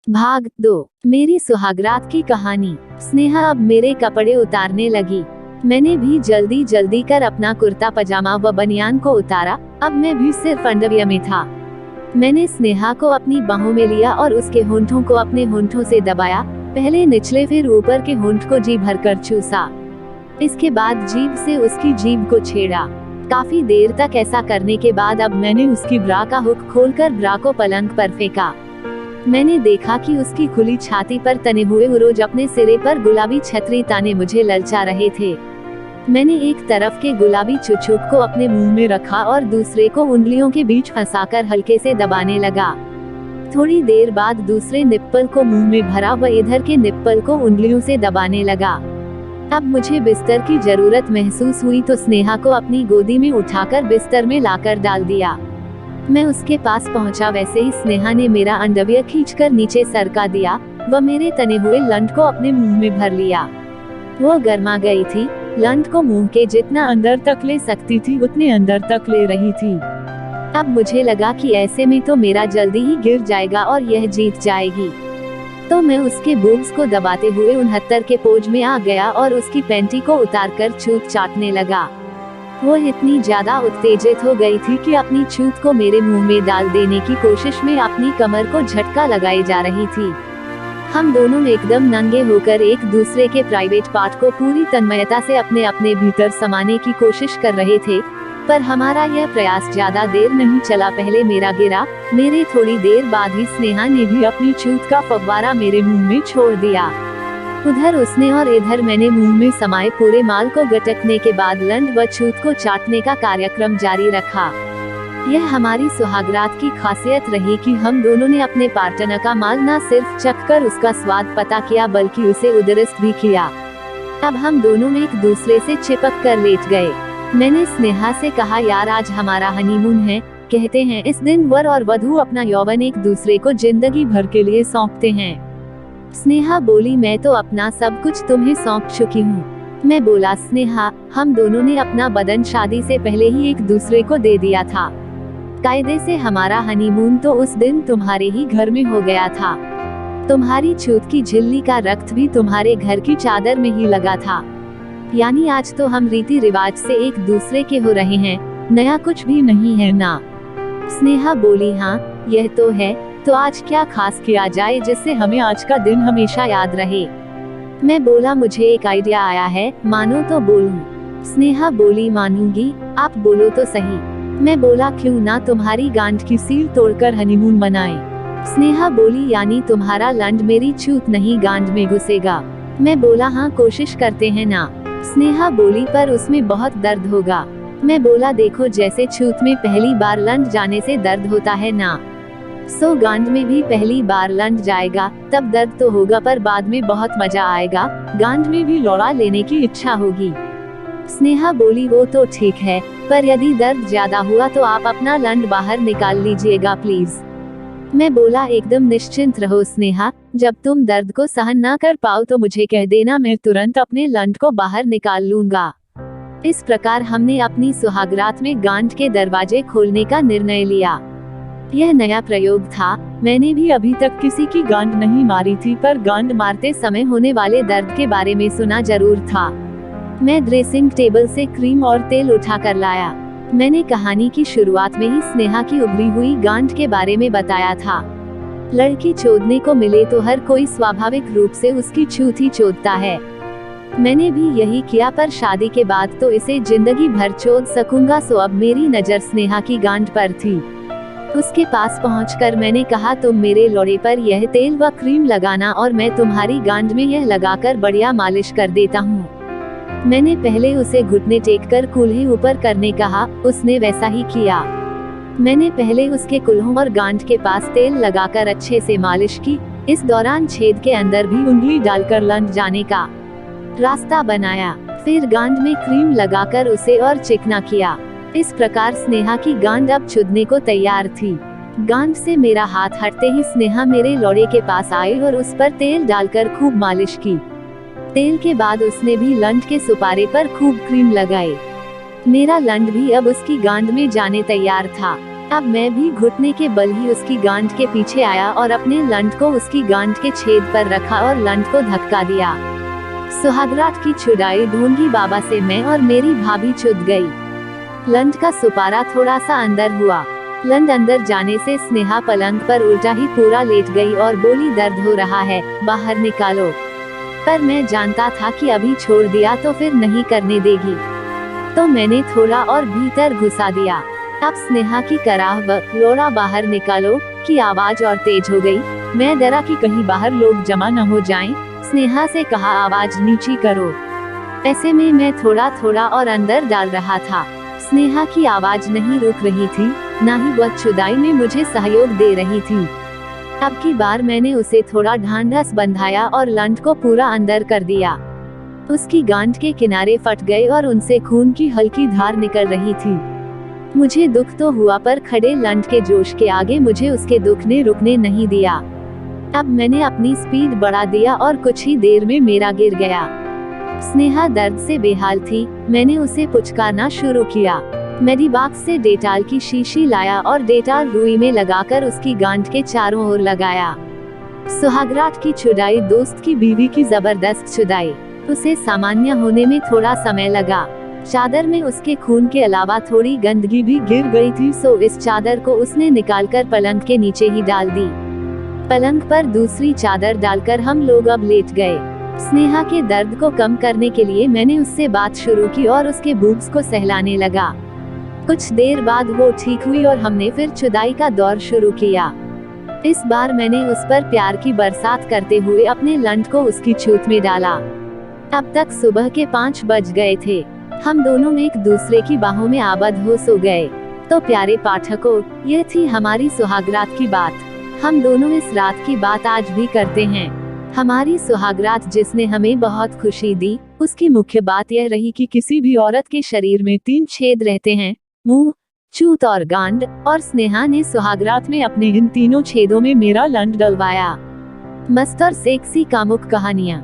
भाग 2। मेरी सुहागरात की कहानी। स्नेहा अब मेरे कपड़े उतारने लगी। मैंने भी जल्दी जल्दी कर अपना कुर्ता पजामा व बनियान को उतारा। अब मैं भी सिर्फ अंडरवियर में था। मैंने स्नेहा को अपनी बाहों में लिया और उसके होंठों को अपने होंठों से दबाया। पहले निचले फिर ऊपर के होंठ को जी भरकर चूसा। इसके बाद जीभ से उसकी जीभ को छेड़ा। काफी देर तक ऐसा करने के बाद अब मैंने उसकी ब्रा का हुक खोलकर ब्रा को पलंग पर फेंका। मैंने देखा कि उसकी खुली छाती पर तने हुए उरोज अपने सिरे पर गुलाबी छतरी ताने मुझे ललचा रहे थे। मैंने एक तरफ के गुलाबी चुचुक को अपने मुंह में रखा और दूसरे को उंगलियों के बीच फंसाकर हल्के से दबाने लगा। थोड़ी देर बाद दूसरे निप्पल को मुंह में भरा व इधर के निप्पल को उंगलियों से दबाने लगा। अब मुझे बिस्तर की जरूरत महसूस हुई तो स्नेहा को अपनी गोदी में उठाकर बिस्तर में लाकर डाल दिया। मैं उसके पास पहुंचा, वैसे ही स्नेहा ने मेरा अंडरवियर खींचकर नीचे सरका दिया व मेरे तने हुए लंड को अपने मुंह में भर लिया। वो गर्मा गई थी। लंड को मुंह के जितना अंदर तक ले सकती थी उतने अंदर तक ले रही थी। अब मुझे लगा कि ऐसे में तो मेरा जल्दी ही गिर जाएगा और यह जीत जाएगी। तो मैं उसके बूब्स को दबाते हुए 69 के पोज में आ गया और उसकी पैंटी को उतारकर छूत चाटने लगा। वो इतनी ज्यादा उत्तेजित हो गई थी कि अपनी छूत को मेरे मुंह में डाल देने की कोशिश में अपनी कमर को झटका लगाई जा रही थी। हम दोनों एकदम नंगे होकर एक दूसरे के प्राइवेट पार्ट को पूरी तन्मयता से अपने अपने भीतर समाने की कोशिश कर रहे थे, पर हमारा यह प्रयास ज्यादा देर नहीं चला। पहले मेरा गिरा, मेरे थोड़ी देर बाद ही स्नेहा ने भी अपनी छूत का फव्वारा मेरे मुंह में छोड़ दिया। उधर उसने और इधर मैंने मुंह में समाये पूरे माल को गटकने के बाद लंड व छूत को चाटने का कार्यक्रम जारी रखा। यह हमारी सुहागरात की खासियत रही कि हम दोनों ने अपने पार्टनर का माल न सिर्फ चखकर उसका स्वाद पता किया बल्कि उसे उदरिस्त भी किया। अब हम दोनों एक दूसरे से चिपक कर लेट गए। मैंने स्नेहा से कहा, यार आज हमारा हनीमून है। कहते हैं इस दिन वर और वधू अपना यौवन एक दूसरे को जिंदगी भर के लिए सौंपते हैं। स्नेहा बोली, मैं तो अपना सब कुछ तुम्हें सौंप चुकी हूँ। मैं बोला, स्नेहा हम दोनों ने अपना बदन शादी से पहले ही एक दूसरे को दे दिया था। कायदे से हमारा हनीमून तो उस दिन तुम्हारे ही घर में हो गया था। तुम्हारी छूत की झिल्ली का रक्त भी तुम्हारे घर की चादर में ही लगा था। यानी आज तो हम रीति रिवाज से एक दूसरे के हो रहे हैं, नया कुछ भी नहीं है ना। स्नेहा बोली, हाँ यह तो है। तो आज क्या खास किया जाए जिससे हमें आज का दिन हमेशा याद रहे। मैं बोला, मुझे एक आइडिया आया है, मानो तो बोलूं। स्नेहा बोली, मानूंगी, आप बोलो तो सही। मैं बोला, क्यों ना तुम्हारी गांठ की सील तोड़कर हनीमून मनाएं। स्नेहा बोली, यानी तुम्हारा लंड मेरी छूत नहीं गांठ में घुसेगा। मैं बोला, हाँ कोशिश करते हैं ना। स्नेहा बोली, पर उसमें बहुत दर्द होगा। मैं बोला, देखो जैसे छूत में पहली बार लंड जाने से दर्द होता है ना, सो गांठ में भी पहली बार लंड जाएगा, तब दर्द तो होगा पर बाद में बहुत मजा आएगा। गांठ में भी लौड़ा लेने की इच्छा होगी। स्नेहा बोली, वो तो ठीक है, पर यदि दर्द ज्यादा हुआ तो आप अपना लंड बाहर निकाल लीजिएगा प्लीज। मैं बोला, एकदम निश्चिंत रहो स्नेहा, जब तुम दर्द को सहन न कर पाओ तो मुझे कह देना, मैं तुरंत अपने लंड को बाहर निकाल लूंगा। इस प्रकार हमने अपनी सुहागरात में गांठ के दरवाजे खोलने का निर्णय लिया। यह नया प्रयोग था। मैंने भी अभी तक किसी की गांठ नहीं मारी थी, पर गांठ मारते समय होने वाले दर्द के बारे में सुना जरूर था। मैं ड्रेसिंग टेबल से क्रीम और तेल उठा कर लाया। मैंने कहानी की शुरुआत में ही स्नेहा की उभरी हुई गांठ के बारे में बताया था। लड़की चोदने को मिले तो हर कोई स्वाभाविक रूप से उसकी छूत ही चोदता है। मैंने भी यही किया, पर शादी के बाद तो इसे जिंदगी भर चोद सकूंगा। सो अब मेरी नजर स्नेहा की गांठ पर थी। उसके पास पहुंचकर मैंने कहा, तुम मेरे लोड़े पर यह तेल व क्रीम लगाना और मैं तुम्हारी गांठ में यह लगाकर बढ़िया मालिश कर देता हूँ। मैंने पहले उसे घुटने टेक कर कूल्हे ऊपर करने कहा। उसने वैसा ही किया। मैंने पहले उसके कुल्हों और गांठ के पास तेल लगाकर अच्छे से मालिश की। इस दौरान छेद के अंदर भी उंगली डालकर लंड जाने का रास्ता बनाया। फिर गांठ में क्रीम लगाकर उसे और चिकना किया। इस प्रकार स्नेहा की गांठ अब चुदने को तैयार थी। गांठ से मेरा हाथ हटते ही स्नेहा मेरे लोड़े के पास आई और उस पर तेल डालकर खूब मालिश की। तेल के बाद उसने भी लंड के सुपारे पर खूब क्रीम लगाई। मेरा लंड भी अब उसकी गांठ में जाने तैयार था। अब मैं भी घुटने के बल ही उसकी गांठ के पीछे आया और अपने लंठ को उसकी गांठ के छेद पर रखा और लंठ को धक्का दिया। सुहागरात की छुड़ाई ढूंढी बाबा से मैं और मेरी भाभी चुद गई। लंठ का सुपारा थोड़ा सा अंदर हुआ। लंठ अंदर जाने से स्नेहा पलंग पर उल्टा ही पूरा लेट गई और बोली, दर्द हो रहा है, बाहर निकालो। पर मैं जानता था कि अभी छोड़ दिया तो फिर नहीं करने देगी, तो मैंने थोड़ा और भीतर घुसा दिया। अब स्नेहा की कराह व लोड़ा बाहर निकालो की आवाज और तेज हो गई। मैं डरा कि कहीं बाहर लोग जमा न हो जाएं। स्नेहा से कहा, आवाज नीची करो। ऐसे में मैं थोड़ा थोड़ा और अंदर डाल रहा था। स्नेहा की आवाज नहीं रुक रही थी, ना ही वह छुदाई में मुझे सहयोग दे रही थी। अब की बार मैंने उसे थोड़ा ढांढस बंधाया और लंठ को पूरा अंदर कर दिया। उसकी गांठ के किनारे फट गए और उनसे खून की हल्की धार निकल रही थी। मुझे दुख तो हुआ, पर खड़े लंठ के जोश के आगे मुझे उसके दुख ने रुकने नहीं दिया। अब मैंने अपनी स्पीड बढ़ा दिया और कुछ ही देर में मेरा गिर गया। स्नेहा दर्द से बेहाल थी। मैंने उसे पुचकारना शुरू किया। मेडिबॉक्स से डेटॉल की शीशी लाया और डेटॉल रुई में लगाकर उसकी गांठ के चारों ओर लगाया। सुहागरात की छुड़ाई दोस्त की बीवी की जबरदस्त छुड़ाई। उसे सामान्य होने में थोड़ा समय लगा। चादर में उसके खून के अलावा थोड़ी गंदगी भी गिर गई थी, सो इस चादर को उसने निकालकर पलंग के नीचे ही डाल दी। पलंग पर दूसरी चादर डालकर हम लोग अब लेट गए। स्नेहा के दर्द को कम करने के लिए मैंने उससे बात शुरू की और उसके बूब्स को सहलाने लगा। कुछ देर बाद वो ठीक हुई और हमने फिर छुदाई का दौर शुरू किया। इस बार मैंने उस पर प्यार की बरसात करते हुए अपने लंठ को उसकी छूत में डाला। अब तक सुबह के 5 बज गए थे। हम दोनों एक दूसरे की बाहों में आबद हो सो गए। तो प्यारे पाठकों, यह थी हमारी सुहागरात की बात। हम दोनों इस रात की बात आज भी करते हैं। हमारी सुहागरात जिसने हमें बहुत खुशी दी, उसकी मुख्य बात यह रही कि किसी भी औरत के शरीर में 3 छेद रहते हैं, मुंह, चूत और गांड, और स्नेहा ने सुहागरात में अपने इन तीनों छेदों में मेरा लंठ डलवाया। मस्त और सेक्सी कामुक कहानियां।